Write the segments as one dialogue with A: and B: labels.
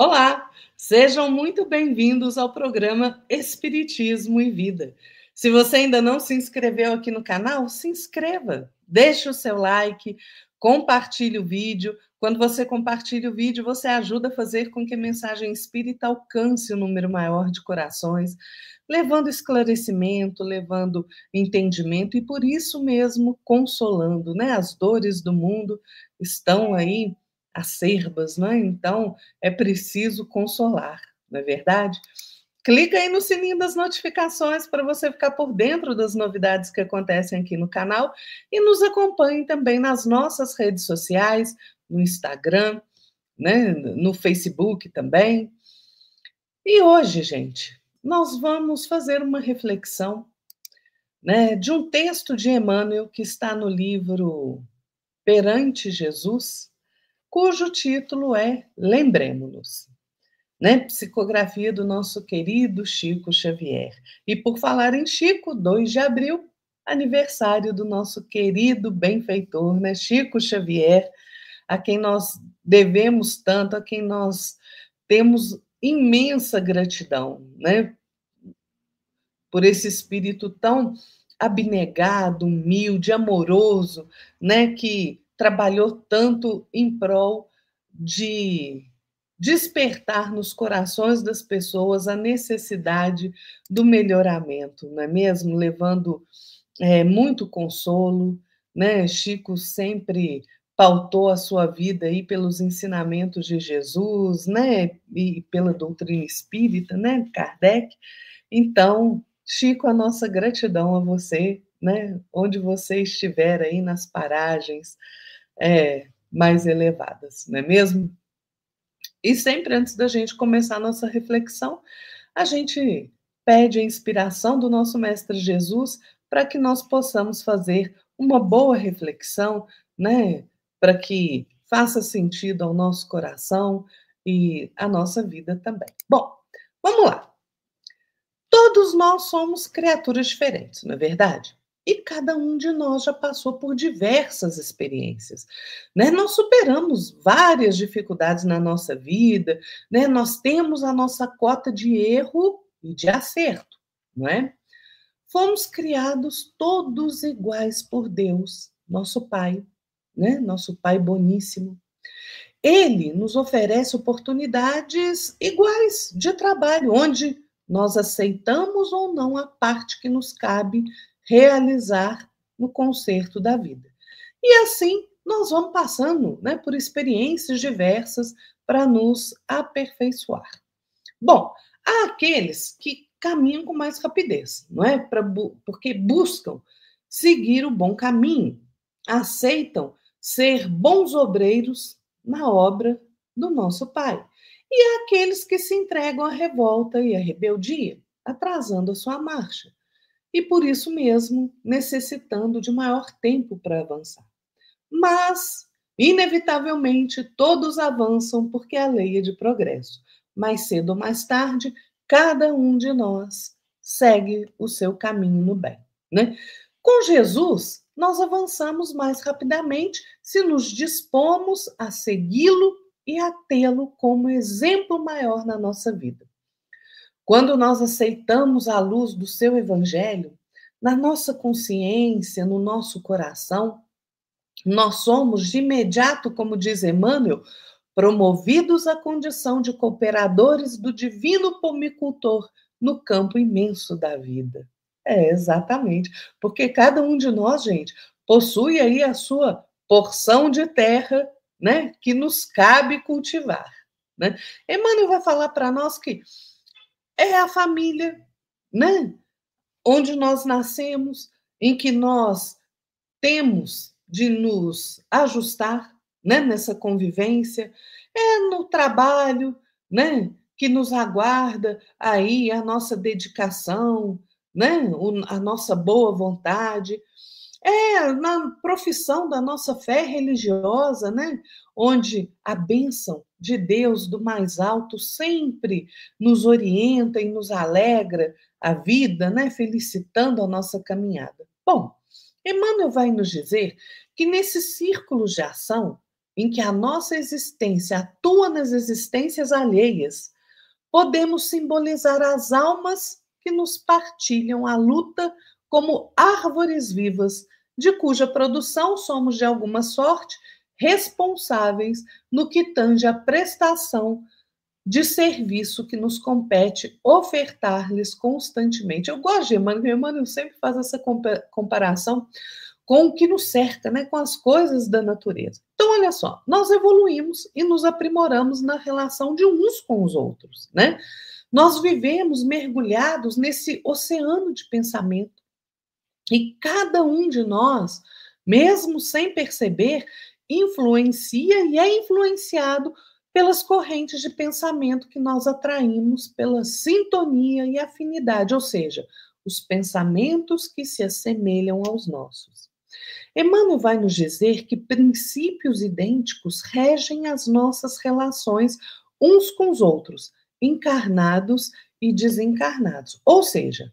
A: Olá, sejam muito bem-vindos ao programa Espiritismo e Vida. Se você ainda não se inscreveu aqui no canal, se inscreva, deixe o seu like, compartilhe o vídeo. Quando você compartilha o vídeo, você ajuda a fazer com que a mensagem espírita alcance um número maior de corações, levando esclarecimento, levando entendimento e, por isso mesmo, consolando, né? As dores do mundo estão aí acerbas, né? Então, é preciso consolar, não é verdade? Clica aí no sininho das notificações para você ficar por dentro das novidades que acontecem aqui no canal e nos acompanhe também nas nossas redes sociais, no Instagram, né, no Facebook também. E hoje, gente, nós vamos fazer uma reflexão, né, de um texto de Emmanuel que está no livro Perante Jesus, cujo título é Lembremos-nos, né? Psicografia do nosso querido Chico Xavier. E por falar em Chico, 2 de abril, aniversário do nosso querido benfeitor, né? Chico Xavier, a quem nós devemos tanto, a quem nós temos imensa gratidão, né? Por esse espírito tão abnegado, humilde, amoroso, né? Que trabalhou tanto em prol de despertar nos corações das pessoas a necessidade do melhoramento, não é mesmo? Levando muito consolo, né? Chico sempre pautou a sua vida aí pelos ensinamentos de Jesus, né? E pela doutrina espírita, né? Kardec. Então, Chico, a nossa gratidão a você, né? Onde você estiver aí nas paragens mais elevadas, não é mesmo? E sempre antes da gente começar a nossa reflexão, a gente pede a inspiração do nosso Mestre Jesus para que nós possamos fazer uma boa reflexão, né? Para que faça sentido ao nosso coração e à nossa vida também. Bom, vamos lá. Todos nós somos criaturas diferentes, não é verdade? E cada um de nós já passou por diversas experiências, né? Nós superamos várias dificuldades na nossa vida, né? Nós temos a nossa cota de erro e de acerto, não é? Fomos criados todos iguais por Deus, nosso Pai, né? Nosso Pai boníssimo. Ele nos oferece oportunidades iguais de trabalho, onde nós aceitamos ou não a parte que nos cabe realizar no concerto da vida. E assim nós vamos passando, né, por experiências diversas para nos aperfeiçoar. Bom, há aqueles que caminham com mais rapidez, não é? Porque buscam seguir o bom caminho, aceitam ser bons obreiros na obra do nosso Pai. E há aqueles que se entregam à revolta e à rebeldia, atrasando a sua marcha, e por isso mesmo necessitando de maior tempo para avançar. Mas, inevitavelmente, todos avançam porque a lei é de progresso. Mais cedo ou mais tarde, cada um de nós segue o seu caminho no bem, né? Com Jesus, nós avançamos mais rapidamente se nos dispomos a segui-lo e a tê-lo como exemplo maior na nossa vida. Quando nós aceitamos a luz do seu evangelho, na nossa consciência, no nosso coração, nós somos de imediato, como diz Emmanuel, promovidos à condição de cooperadores do divino pomicultor no campo imenso da vida. É, exatamente. Porque cada um de nós, gente, possui aí a sua porção de terra, né, que nos cabe cultivar, né? Emmanuel vai falar para nós que é a família, né, onde nós nascemos, em que nós temos de nos ajustar, né, nessa convivência, é no trabalho, né, que nos aguarda aí a nossa dedicação, né, a nossa boa vontade, é na profissão da nossa fé religiosa, né, onde a bênção de Deus do mais alto sempre nos orienta e nos alegra a vida, né, felicitando a nossa caminhada. Bom, Emmanuel vai nos dizer que nesses círculos de ação em que a nossa existência atua nas existências alheias, podemos simbolizar as almas que nos partilham a luta como árvores vivas, de cuja produção somos, de alguma sorte, responsáveis no que tange à prestação de serviço que nos compete ofertar-lhes constantemente. Eu gosto de Emmanuel sempre faz essa comparação com o que nos cerca, né, com as coisas da natureza. Então, olha só, nós evoluímos e nos aprimoramos na relação de uns com os outros, né? Nós vivemos mergulhados nesse oceano de pensamento e cada um de nós, mesmo sem perceber, influencia e é influenciado pelas correntes de pensamento que nós atraímos pela sintonia e afinidade, ou seja, os pensamentos que se assemelham aos nossos. Emmanuel vai nos dizer que princípios idênticos regem as nossas relações uns com os outros, encarnados e desencarnados. Ou seja,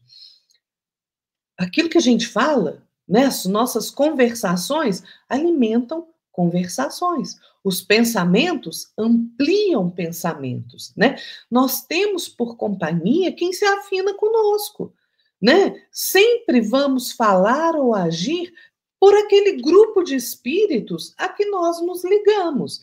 A: aquilo que a gente fala, né, as nossas conversações alimentam conversações. Os pensamentos ampliam pensamentos, né? Nós temos por companhia quem se afina conosco, né? Sempre vamos falar ou agir por aquele grupo de espíritos a que nós nos ligamos.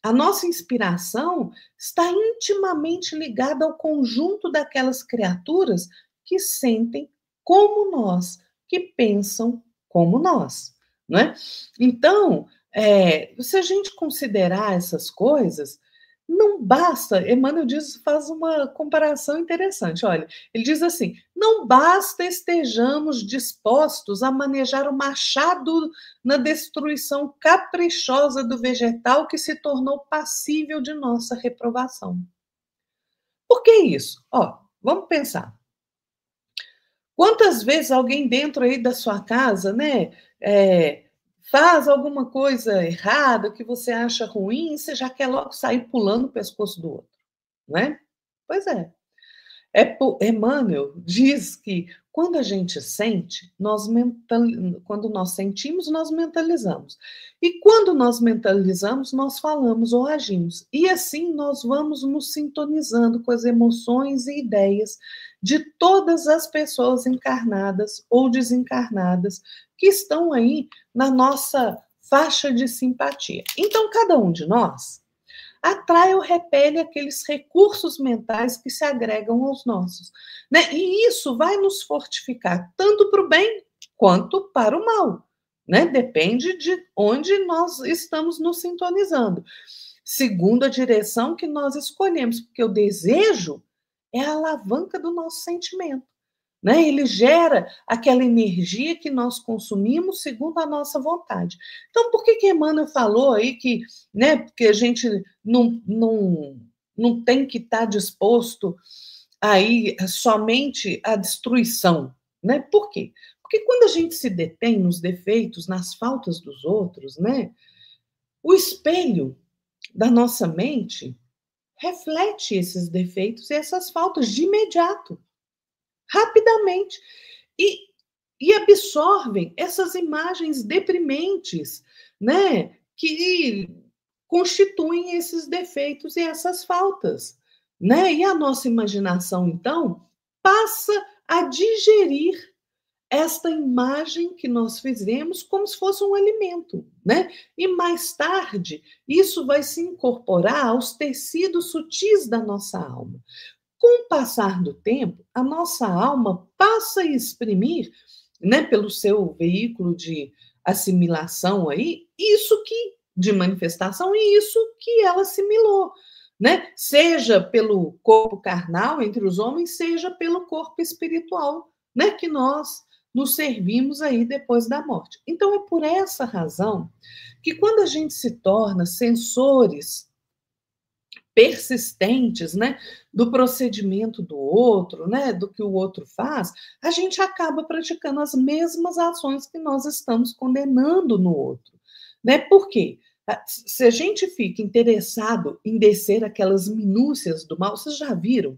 A: A nossa inspiração está intimamente ligada ao conjunto daquelas criaturas que sentem como nós, que pensam como nós, não é? Então, se a gente considerar essas coisas, não basta, Emmanuel faz uma comparação interessante, olha, ele diz assim, não basta estejamos dispostos a manejar o machado na destruição caprichosa do vegetal que se tornou passível de nossa reprovação. Por que isso? Ó, vamos pensar. Quantas vezes alguém dentro aí da sua casa, né, faz alguma coisa errada que você acha ruim, você já quer logo sair pulando o pescoço do outro, não é? Pois é. Emmanuel diz que quando a gente sente, quando nós sentimos, nós mentalizamos. E quando nós mentalizamos, nós falamos ou agimos. E assim nós vamos nos sintonizando com as emoções e ideias de todas as pessoas encarnadas ou desencarnadas que estão aí na nossa faixa de simpatia. Então, cada um de nós atrai ou repele aqueles recursos mentais que se agregam aos nossos, né? E isso vai nos fortificar tanto para o bem quanto para o mal, né? Depende de onde nós estamos nos sintonizando, segundo a direção que nós escolhemos, porque o desejo é a alavanca do nosso sentimento, né? Ele gera aquela energia que nós consumimos segundo a nossa vontade. Então, por que Emmanuel falou aí que, né, porque a gente não tem que estar disposto aí somente à destruição, né? Por quê? Porque quando a gente se detém nos defeitos, nas faltas dos outros, né, o espelho da nossa mente reflete esses defeitos e essas faltas de imediato, rapidamente, e absorvem essas imagens deprimentes, né, que constituem esses defeitos e essas faltas, né? E a nossa imaginação, então, passa a digerir esta imagem que nós fizemos como se fosse um alimento, né? E mais tarde, isso vai se incorporar aos tecidos sutis da nossa alma. Com o passar do tempo, a nossa alma passa a exprimir, né, pelo seu veículo de assimilação aí, isso que de manifestação e isso que ela assimilou, né? Seja pelo corpo carnal entre os homens, seja pelo corpo espiritual, né, que nós nos servimos aí depois da morte. Então é por essa razão que quando a gente se torna sensores persistentes, né, do procedimento do outro, né, do que o outro faz, a gente acaba praticando as mesmas ações que nós estamos condenando no outro, né? Por quê? Se a gente fica interessado em descer aquelas minúcias do mal, vocês já viram?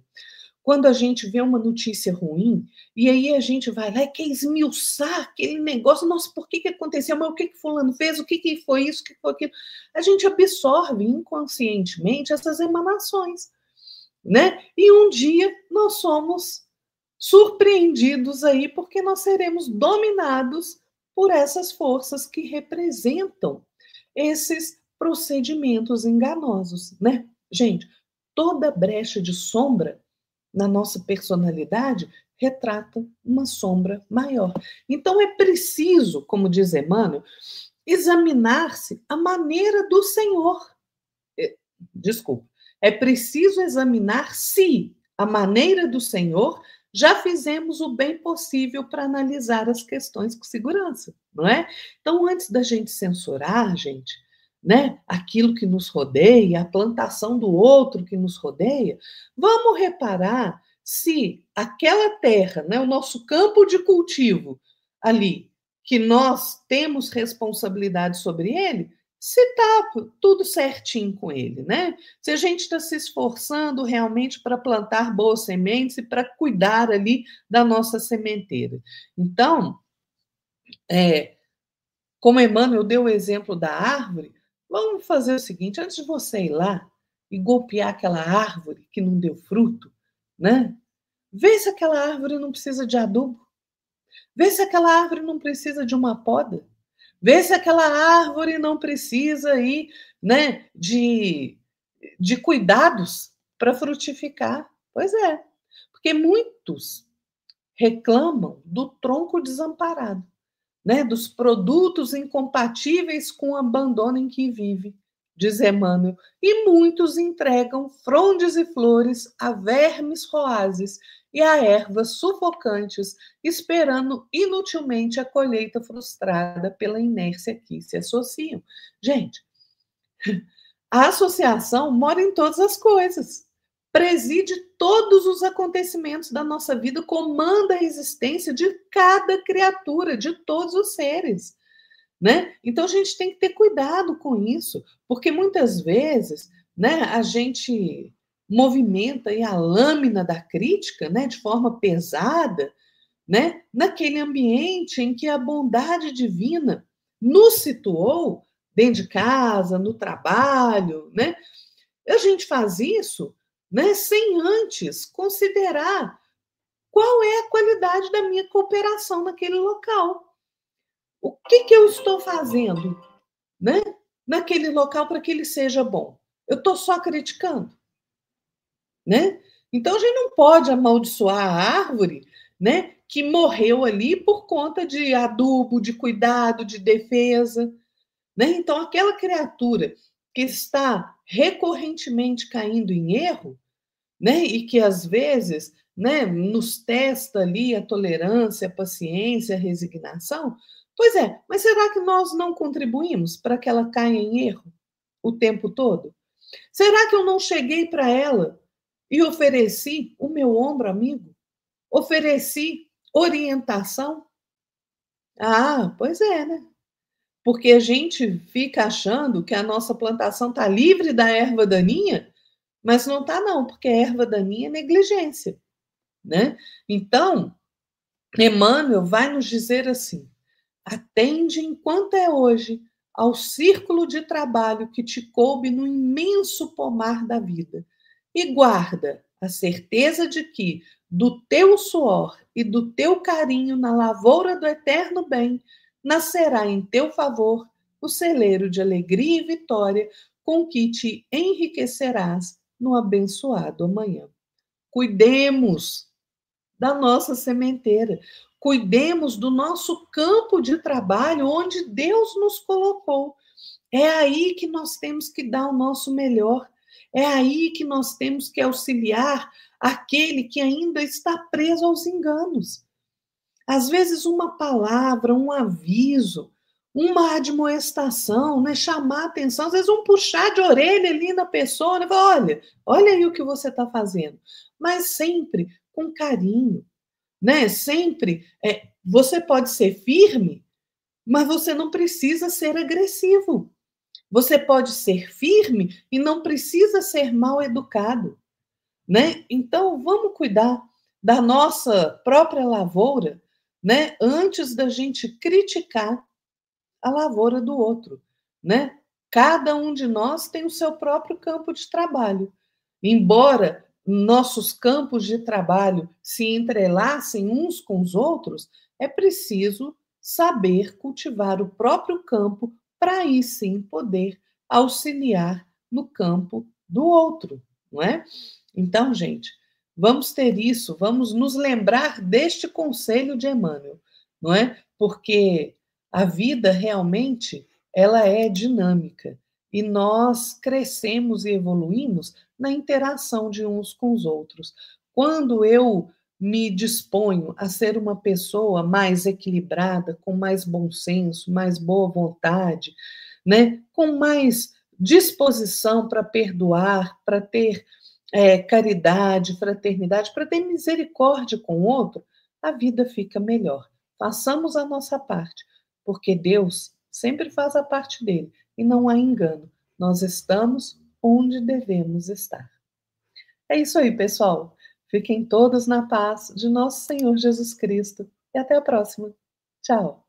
A: quando a gente vê uma notícia ruim, e aí a gente vai lá e quer esmiuçar aquele negócio, nossa, por que aconteceu? Mas o que fulano fez? O que foi isso? O que foi aquilo? A gente absorve inconscientemente essas emanações, né? E um dia nós somos surpreendidos aí, porque nós seremos dominados por essas forças que representam esses procedimentos enganosos, né? Gente, toda brecha de sombra na nossa personalidade retrata uma sombra maior. Então é preciso, como diz Emmanuel, examinar-se a maneira do Senhor. Desculpa. É preciso examinar se a maneira do Senhor já fizemos o bem possível para analisar as questões com segurança, não é? Então, antes da gente censurar, gente, né, aquilo que nos rodeia, a plantação do outro que nos rodeia, vamos reparar se aquela terra, né, o nosso campo de cultivo ali, que nós temos responsabilidade sobre ele, se está tudo certinho com ele, né? Se a gente está se esforçando realmente para plantar boas sementes e para cuidar ali da nossa sementeira. Então, como Emmanuel deu o exemplo da árvore, vamos fazer o seguinte: antes de você ir lá e golpear aquela árvore que não deu fruto, né? Vê se aquela árvore não precisa de adubo. Vê se aquela árvore não precisa de uma poda. Vê se aquela árvore não precisa aí, né, de cuidados para frutificar. Pois é, porque muitos reclamam do tronco desamparado, né, dos produtos incompatíveis com o abandono em que vive, diz Emmanuel, e muitos entregam frondes e flores a vermes roazes e a ervas sufocantes, esperando inutilmente a colheita frustrada pela inércia que se associam. Gente, a associação mora em todas as coisas, preside todos os acontecimentos da nossa vida, comanda a existência de cada criatura, de todos os seres, né? Então a gente tem que ter cuidado com isso, porque muitas vezes, né, a gente movimenta aí a lâmina da crítica, né, de forma pesada, né, naquele ambiente em que a bondade divina nos situou dentro de casa, no trabalho, né? A gente faz isso, né, sem antes considerar qual é a qualidade da minha cooperação naquele local. O que eu estou fazendo, né, naquele local para que ele seja bom? Eu estou só criticando, né? Então a gente não pode amaldiçoar a árvore, né, que morreu ali por conta de adubo, de cuidado, de defesa, né? Então aquela criatura que está recorrentemente caindo em erro, né, e que às vezes, né, nos testa ali a tolerância, a paciência, a resignação. Pois é, mas será que nós não contribuímos para que ela caia em erro o tempo todo? Será que eu não cheguei para ela e ofereci o meu ombro amigo? Ofereci orientação? Ah, pois é, né? Porque a gente fica achando que a nossa plantação está livre da erva daninha, mas não está não, porque a erva daninha é negligência, né? Então, Emmanuel vai nos dizer assim: atende enquanto é hoje ao círculo de trabalho que te coube no imenso pomar da vida e guarda a certeza de que do teu suor e do teu carinho na lavoura do eterno bem nascerá em teu favor o celeiro de alegria e vitória com que te enriquecerás no abençoado amanhã. Cuidemos da nossa sementeira. Cuidemos do nosso campo de trabalho onde Deus nos colocou. É aí que nós temos que dar o nosso melhor. É aí que nós temos que auxiliar aquele que ainda está preso aos enganos. Às vezes, uma palavra, um aviso, uma admoestação, né? Chamar a atenção, às vezes um puxar de orelha ali na pessoa, né? Olha aí o que você está fazendo. Mas sempre com carinho, né? Sempre, você pode ser firme, mas você não precisa ser agressivo. Você pode ser firme e não precisa ser mal educado. né? Então, vamos cuidar da nossa própria lavoura, né? Antes da gente criticar a lavoura do outro, né? Cada um de nós tem o seu próprio campo de trabalho. Embora nossos campos de trabalho se entrelacem uns com os outros, é preciso saber cultivar o próprio campo para aí sim poder auxiliar no campo do outro, não é? Então, gente, vamos ter isso, vamos nos lembrar deste conselho de Emmanuel, não é? Porque a vida realmente ela é dinâmica e nós crescemos e evoluímos na interação de uns com os outros. Quando eu me disponho a ser uma pessoa mais equilibrada, com mais bom senso, mais boa vontade, né, com mais disposição para perdoar, para ter caridade, fraternidade, para ter misericórdia com o outro, a vida fica melhor. Façamos a nossa parte, porque Deus sempre faz a parte dele e não há engano. Nós estamos onde devemos estar. É isso aí, pessoal. Fiquem todos na paz de nosso Senhor Jesus Cristo e até a próxima. Tchau.